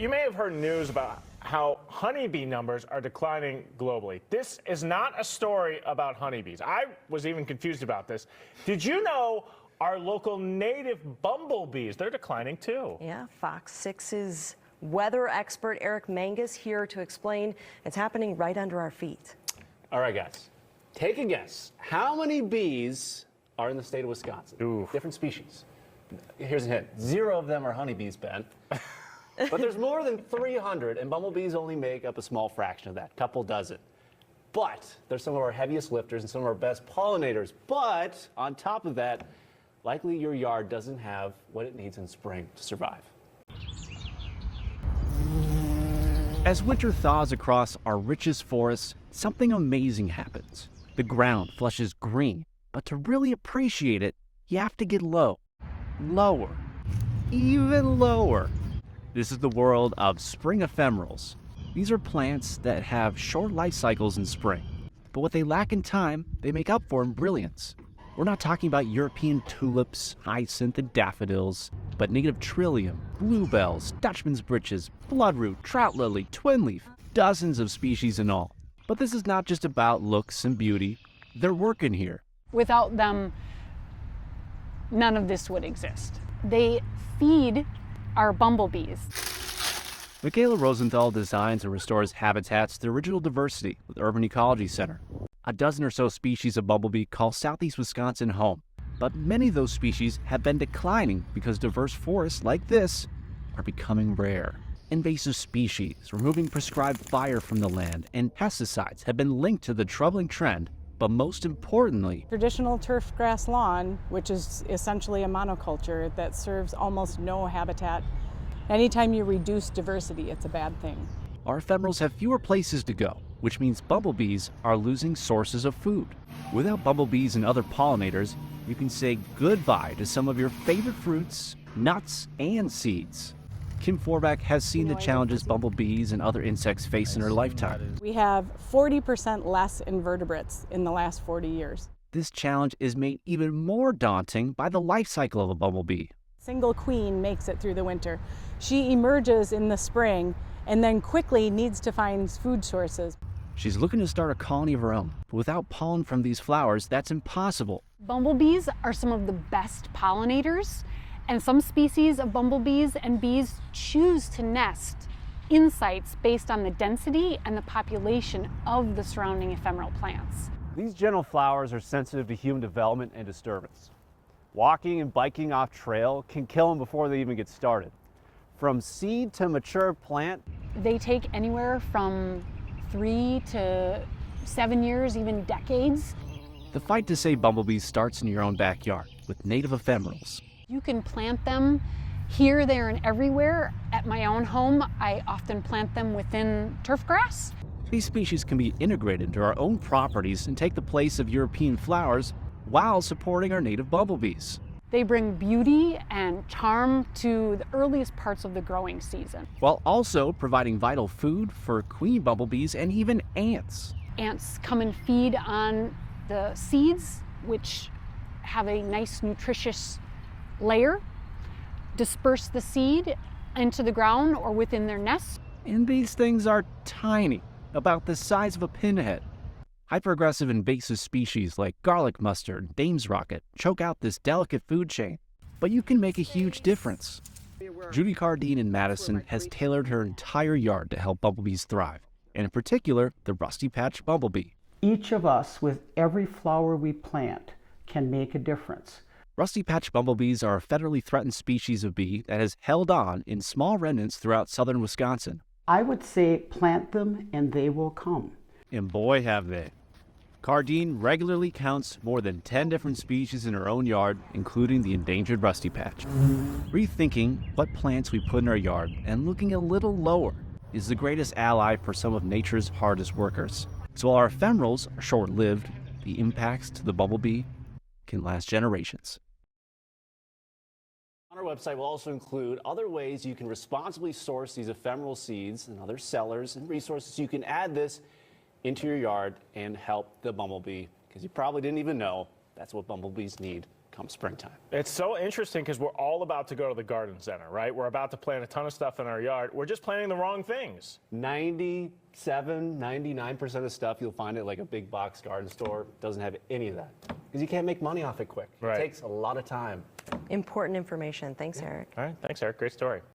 you may have heard news about how honeybee numbers are declining globally. This is not a story about honeybees. I was even confused about this. Did you know our local native bumblebees, they're declining too? Yeah, Fox 6's weather expert Eric Mangus here to explain. It's happening right under our feet. All right, guys, take a guess. How many bees are in the state of Wisconsin? Ooh. Different species. Here's a hint. 0 of them are honeybees, Ben. But there's more than 300, and bumblebees only make up a small fraction of that, couple dozen. But they're some of our heaviest lifters and some of our best pollinators. But on top of that, likely your yard doesn't have what it needs in spring to survive. As winter thaws across our richest forests, something amazing happens. The ground flushes green, but to really appreciate it, you have to get low. Lower. Even lower. This is the world of spring ephemerals. These are plants that have short life cycles in spring, but what they lack in time, they make up for in brilliance. We're not talking about European tulips, hyacinth, and daffodils, but native trillium, bluebells, Dutchman's breeches, bloodroot, trout lily, twin leaf, dozens of species in all. But this is not just about looks and beauty. They're working here. Without them, none of this would exist. They feed our bumblebees. Michaela Rosenthal designs and restores habitats to original diversity with Urban Ecology Center. A dozen or so species of bumblebee call Southeast Wisconsin home, but many of those species have been declining because diverse forests like this are becoming rare. Invasive species, removing prescribed fire from the land, and pesticides have been linked to the troubling trend, but most importantly, traditional turf grass lawn, which is essentially a monoculture that serves almost no habitat. Anytime you reduce diversity, it's a bad thing. our ephemerals have fewer places to go, which means bumblebees are losing sources of food. Without bumblebees and other pollinators, you can say goodbye to some of your favorite fruits, nuts, and seeds. Kim Forback has seen the challenges bumblebees and other insects face in her lifetime. We have 40% less invertebrates in the last 40 years. This challenge is made even more daunting by the life cycle of a bumblebee. Single queen makes it through the winter. She emerges in the spring and then quickly needs to find food sources. She's looking to start a colony of her own, but without pollen from these flowers, that's impossible. Bumblebees are some of the best pollinators, and some species of bumblebees and bees choose to nest in sites based on the density and the population of the surrounding ephemeral plants. These gentle flowers are sensitive to human development and disturbance. Walking and biking off trail can kill them before they even get started. From seed to mature plant, They take anywhere from 3 to 7 years, even decades. The fight to save bumblebees starts in your own backyard with native ephemerals. You can plant them here, there, and everywhere. At my own home, I often plant them within turf grass. These species can be integrated into our own properties and take the place of European flowers while supporting our native bumblebees. They bring beauty and charm to the earliest parts of the growing season. While also providing vital food for queen bumblebees and even ants. Ants come and feed on the seeds, which have a nice nutritious layer, disperse the seed into the ground or within their nests. And these things are tiny, about the size of a pinhead. Hyper-aggressive invasive species like garlic mustard and Dame's rocket choke out this delicate food chain, but you can make a huge difference. Judy Cardine in Madison has tailored her entire yard to help bumblebees thrive, and in particular, the rusty patch bumblebee. Each of us, with every flower we plant, can make a difference. Rusty patch bumblebees are a federally threatened species of bee that has held on in small remnants throughout southern Wisconsin. I would say plant them and they will come. And boy, have they. Cardine regularly counts more than 10 different species in her own yard, including the endangered rusty patch. Rethinking what plants we put in our yard and looking a little lower is the greatest ally for some of nature's hardest workers. So while our ephemerals are short-lived, the impacts to the bumblebee can last generations. on our website will also include other ways you can responsibly source these ephemeral seeds and other sellers and resources. You can add this into your yard and help the bumblebee, because you probably didn't even know that's what bumblebees need come springtime. It's so interesting because we're all about to go to the garden center, right? We're about to plant a ton of stuff in our yard. We're just planting the wrong things. 99% of stuff you'll find at like a big box garden store doesn't have any of that because you can't make money off it quick. Right. It takes a lot of time. Important information. Thanks, Eric. All right, thanks, Eric. Great story.